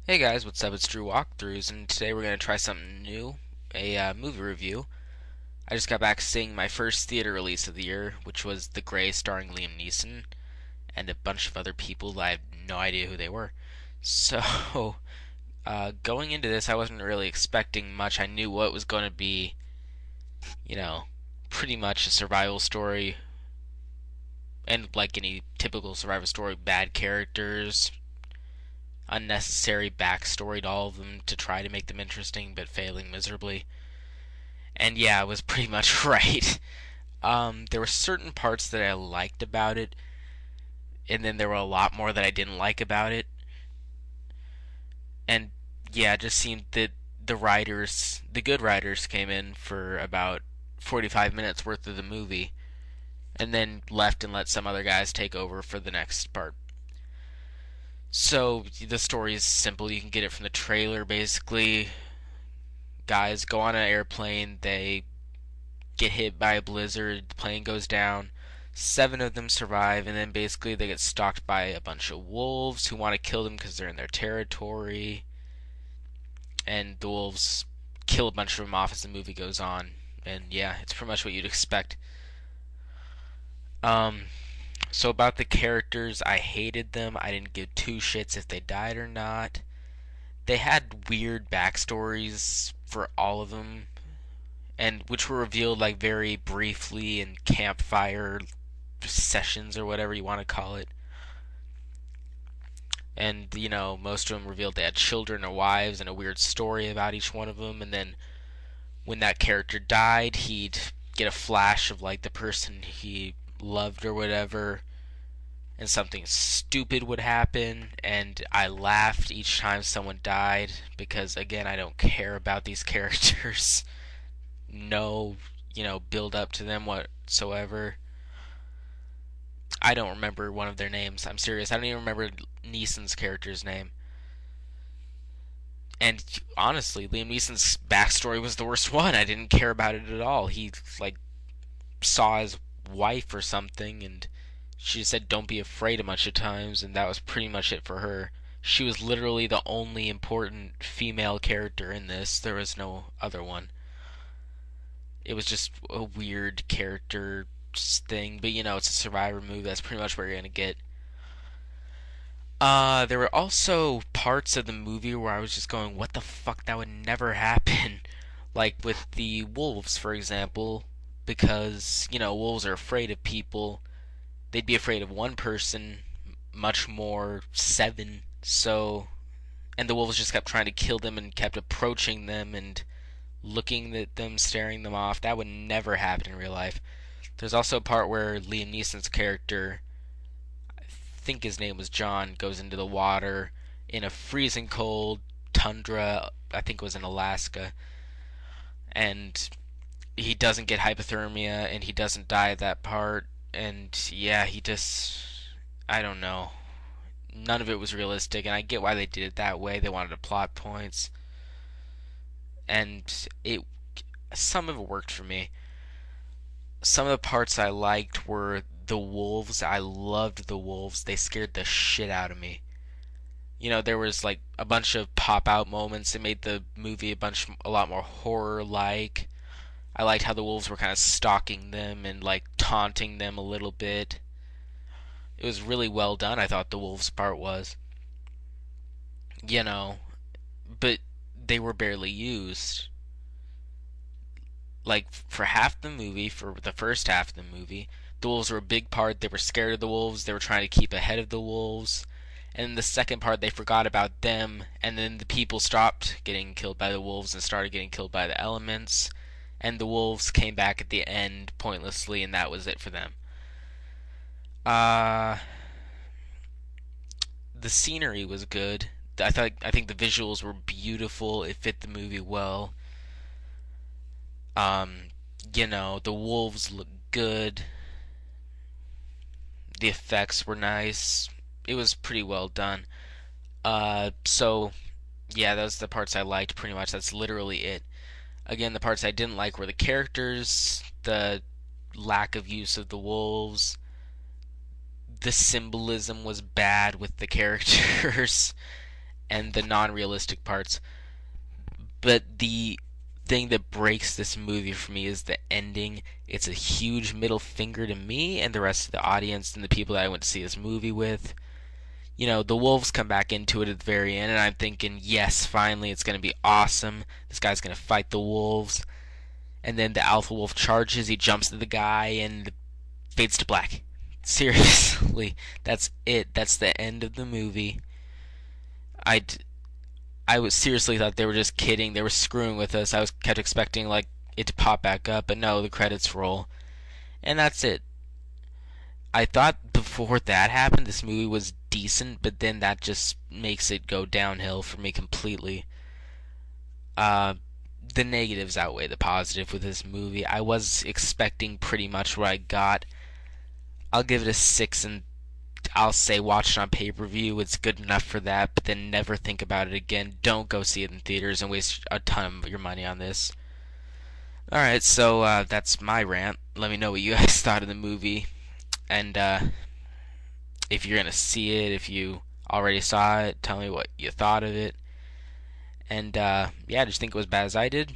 Hey guys, what's up? It's Drew Walkthroughs, and today we're going to try something new, a movie review. I just got back seeing my first theater release of the year, which was The Grey starring Liam Neeson and a bunch of other people that I have no idea who they were. So, going into this, I wasn't really expecting much. I knew what was going to be, you know, pretty much a survival story, and like any typical survival story, bad characters, unnecessary backstory to all of them to try to make them interesting, but failing miserably. And yeah, I was pretty much right. There were certain parts that I liked about it, and then there were a lot more that I didn't like about it. And yeah, it just seemed that the good writers, came in for about 45 minutes worth of the movie, and then left and let some other guys take over for the next part. So the story is simple. You can get it from the trailer, basically. Guys go on an airplane, they get hit by a blizzard, the plane goes down. Seven of them survive, and then basically they get stalked by a bunch of wolves who want to kill them because they're in their territory. And the wolves kill a bunch of them off as the movie goes on. And yeah, it's pretty much what you'd expect. Um, so about the characters, I hated them. I didn't give two shits if they died or not. They had weird backstories for all of them, and which were revealed like very briefly in campfire sessions or whatever you want to call it. And most of them revealed they had children or wives and a weird story about each one of them. And then when that character died, he'd get a flash of like the person he loved or whatever, and something stupid would happen. And I laughed each time someone died because, again, I don't care about these characters. No, build up to them whatsoever. I don't remember one of their names. I'm serious. I don't even remember Neeson's character's name. And honestly, Liam Neeson's backstory was the worst one. I didn't care about it at all. He like saw his wife or something, and she said, "Don't be afraid" a bunch of times, and that was pretty much it for her. She was literally the only important female character in this. There was no other one. It was just a weird character thing, but it's a survivor movie. That's pretty much what you're gonna get. There were also parts of the movie where I was just going, what the fuck, that would never happen. Like with the wolves, for example, because, wolves are afraid of people. They'd be afraid of one person, much more seven. So, and the wolves just kept trying to kill them and kept approaching them and looking at them, staring them off. That would never happen in real life. There's also a part where Liam Neeson's character, think his name was John, goes into the water in a freezing cold tundra. I think it was in Alaska, and he doesn't get hypothermia and he doesn't die at that part. And yeah, he just, I don't know. None of it was realistic, and I get why they did it that way. They wanted a plot points, and it some of it worked for me. Some of the parts I liked were the wolves. I loved the wolves. They scared the shit out of me. There was like a bunch of pop out moments that made the movie a lot more horror like. I liked how the wolves were kind of stalking them and like taunting them a little bit. It was really well done, I thought the wolves part was. You know, but they were barely used. Like for half the movie, for the first half of the movie, the wolves were a big part. They were scared of the wolves. They were trying to keep ahead of the wolves. And in the second part, they forgot about them, and then the people stopped getting killed by the wolves and started getting killed by the elements. And the wolves came back at the end pointlessly, and that was it for them. Uh, the scenery was good. I think the visuals were beautiful. It fit the movie well. Um, the wolves looked good. The effects were nice. It was pretty well done. So yeah, those are the parts I liked. Pretty much, that's literally it. Again, the parts I didn't like were the characters, the lack of use of the wolves, the symbolism was bad with the characters, and the non-realistic parts. But the thing that breaks this movie for me is the ending. It's a huge middle finger to me and the rest of the audience and the people that I went to see this movie with. The wolves come back into it at the very end, and I'm thinking, yes, finally, it's going to be awesome. This guy's going to fight the wolves. And then the alpha wolf charges, he jumps at the guy, and fades to black. Seriously, that's it. That's the end of the movie. I I was seriously thought they were just kidding. They were screwing with us. I was kept expecting like it to pop back up, but no, the credits roll, and that's it. I thought before that happened, this movie was decent, but then that just makes it go downhill for me completely. Uh, the negatives outweigh the positive with this movie. I was expecting pretty much what I got. I'll give it a 6, and I'll say watch it on pay-per-view. It's good enough for that, but then never think about it again. Don't go see it in theaters and waste a ton of your money on this. Alright, so that's my rant. Let me know what you guys thought of the movie. And if you're going to see it, if you already saw it, tell me what you thought of it. And yeah, just think it was bad as I did.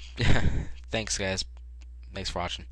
Thanks, guys. Thanks for watching.